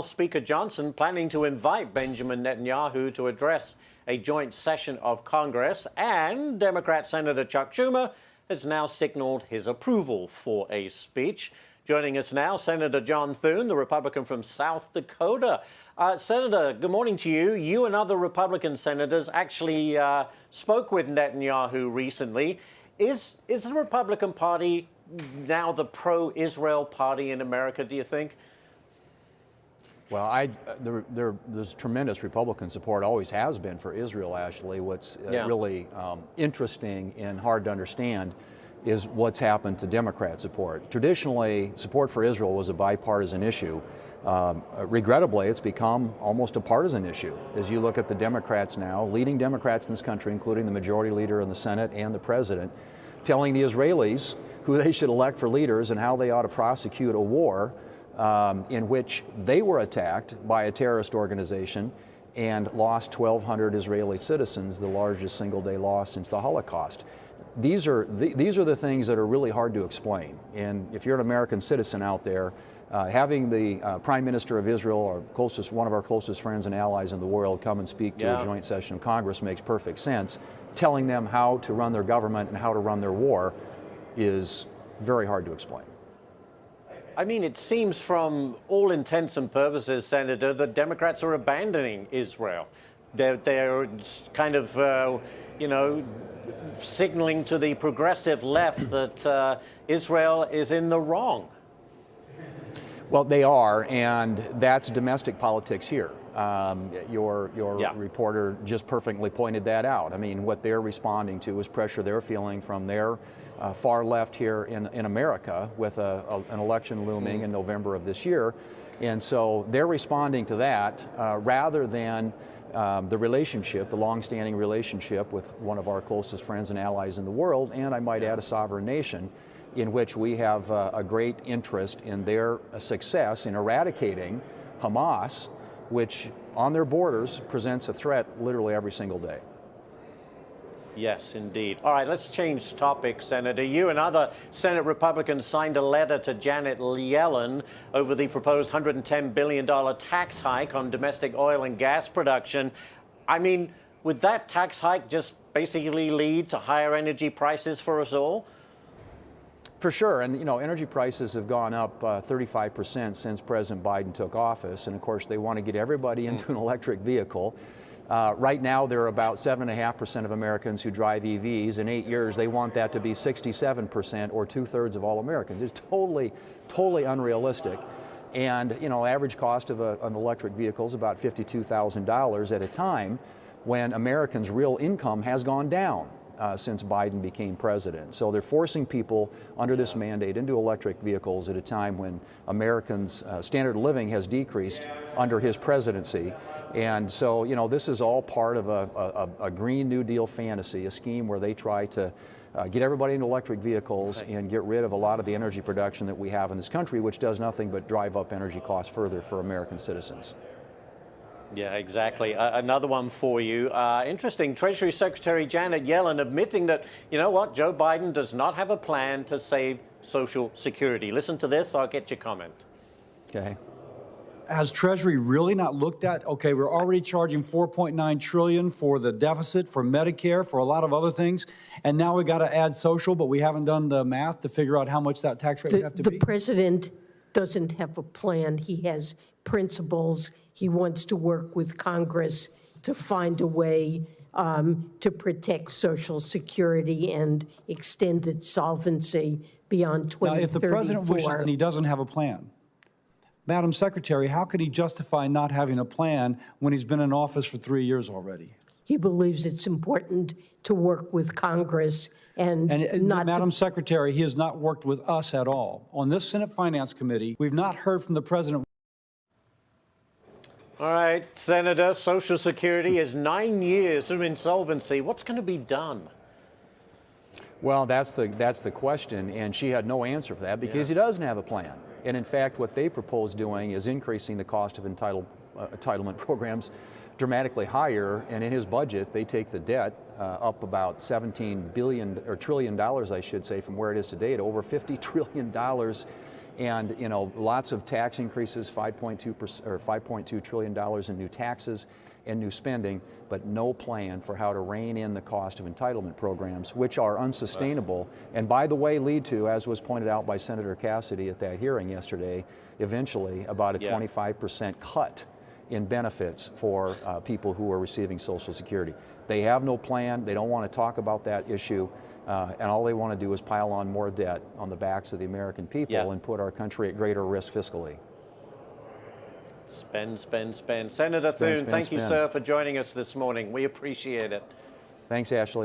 Speaker Johnson planning to invite Benjamin Netanyahu to address a joint session of Congress, and Democrat Senator Chuck Schumer has now signaled his approval for a speech. Joining us now, Senator John Thune, the Republican from South Dakota. Senator, good morning to you. You and other Republican senators actually spoke with Netanyahu recently. Is the Republican Party now the pro-Israel party in America, do you think? Well, there's tremendous Republican support, always has been, for Israel, actually. What's really interesting and hard to understand is what's happened to Democrat support. Traditionally, support for Israel was a bipartisan issue. Regrettably, it's become almost a partisan issue. As you look at the Democrats now, leading Democrats in this country, including the majority leader in the Senate and the president, telling the Israelis who they should elect for leaders and how they ought to prosecute a war in which they were attacked by a terrorist organization and lost 1,200 Israeli citizens, the largest single-day loss since the Holocaust. These are the things that are really hard to explain. And if you're an American citizen out there, having the Prime Minister of Israel, one of our closest friends and allies in the world, come and speak to a joint session of Congress makes perfect sense. Telling them how to run their government and how to run their war is very hard to explain. I mean, it seems from all intents and purposes, Senator, that Democrats are abandoning Israel. They're kind of, signaling to the progressive left that Israel is in the wrong. Well, they are, and that's domestic politics here. Your reporter just perfectly pointed that out. I mean, what they're responding to is pressure they're feeling from their far left here in America, with an election looming in November of this year. And so they're responding to that rather than the relationship, the longstanding relationship with one of our closest friends and allies in the world, and I might add a sovereign nation, in which we have a great interest in their success in eradicating Hamas, which on their borders presents a threat literally every single day. Yes, indeed. All right, let's change topics, Senator. You and other Senate Republicans signed a letter to Janet Yellen over the proposed $110 billion tax hike on domestic oil and gas production. I mean, would that tax hike just basically lead to higher energy prices for us all? For sure, and energy prices have gone up 35% since President Biden took office, and of course they want to get everybody into an electric vehicle. Right now there are about 7.5% of Americans who drive EVs. In 8 years they want that to be 67%, or 2/3 of all Americans. It's totally unrealistic. And average cost of an electric vehicle is about $52,000 at a time when Americans' real income has gone down since Biden became president. So they're forcing people under this mandate into electric vehicles at a time when Americans' standard of living has decreased under his presidency. And so, this is all part of a Green New Deal fantasy, a scheme where they try to get everybody into electric vehicles and get rid of a lot of the energy production that we have in this country, which does nothing but drive up energy costs further for American citizens. Yeah, exactly. Another one for you. Interesting. Treasury Secretary Janet Yellen admitting that, Joe Biden does not have a plan to save Social Security. Listen to this. I'll get your comment. Okay. Has Treasury really not looked at, okay, we're already charging $4.9 trillion for the deficit, for Medicare, for a lot of other things, and now we got to add social, but we haven't done the math to figure out how much that tax rate would have to be? The president doesn't have a plan. He has principles. He wants to work with Congress to find a way to protect Social Security and extend its solvency beyond 2034. Now, if the president wishes and he doesn't have a plan, Madam Secretary, how could he justify not having a plan when he's been in office for 3 years already? He believes it's important to work with Congress and not Madam Secretary, he has not worked with us at all. On this Senate Finance Committee, we've not heard from the president. All right, Senator, Social Security is 9 years of insolvency. What's going to be done? Well, that's the question, and she had no answer for that because he doesn't have a plan. And in fact, what they propose doing is increasing the cost of entitlement programs dramatically higher. And in his budget, they take the debt up about $17 billion, or $1 trillion, I should say, from where it is today to over $50 trillion And lots of tax increases, 5.2% or $5.2 trillion in new taxes and new spending, but no plan for how to rein in the cost of entitlement programs, which are unsustainable, and by the way lead to, as was pointed out by Senator Cassidy at that hearing yesterday, eventually about a 25% cut in benefits for people who are receiving Social Security. They have no plan. They don't want to talk about that issue. And all they want to do is pile on more debt on the backs of the American people and put our country at greater risk fiscally. Spend, spend, spend. Senator Thune, thank you, sir, for joining us this morning. We appreciate it. Thanks, Ashley.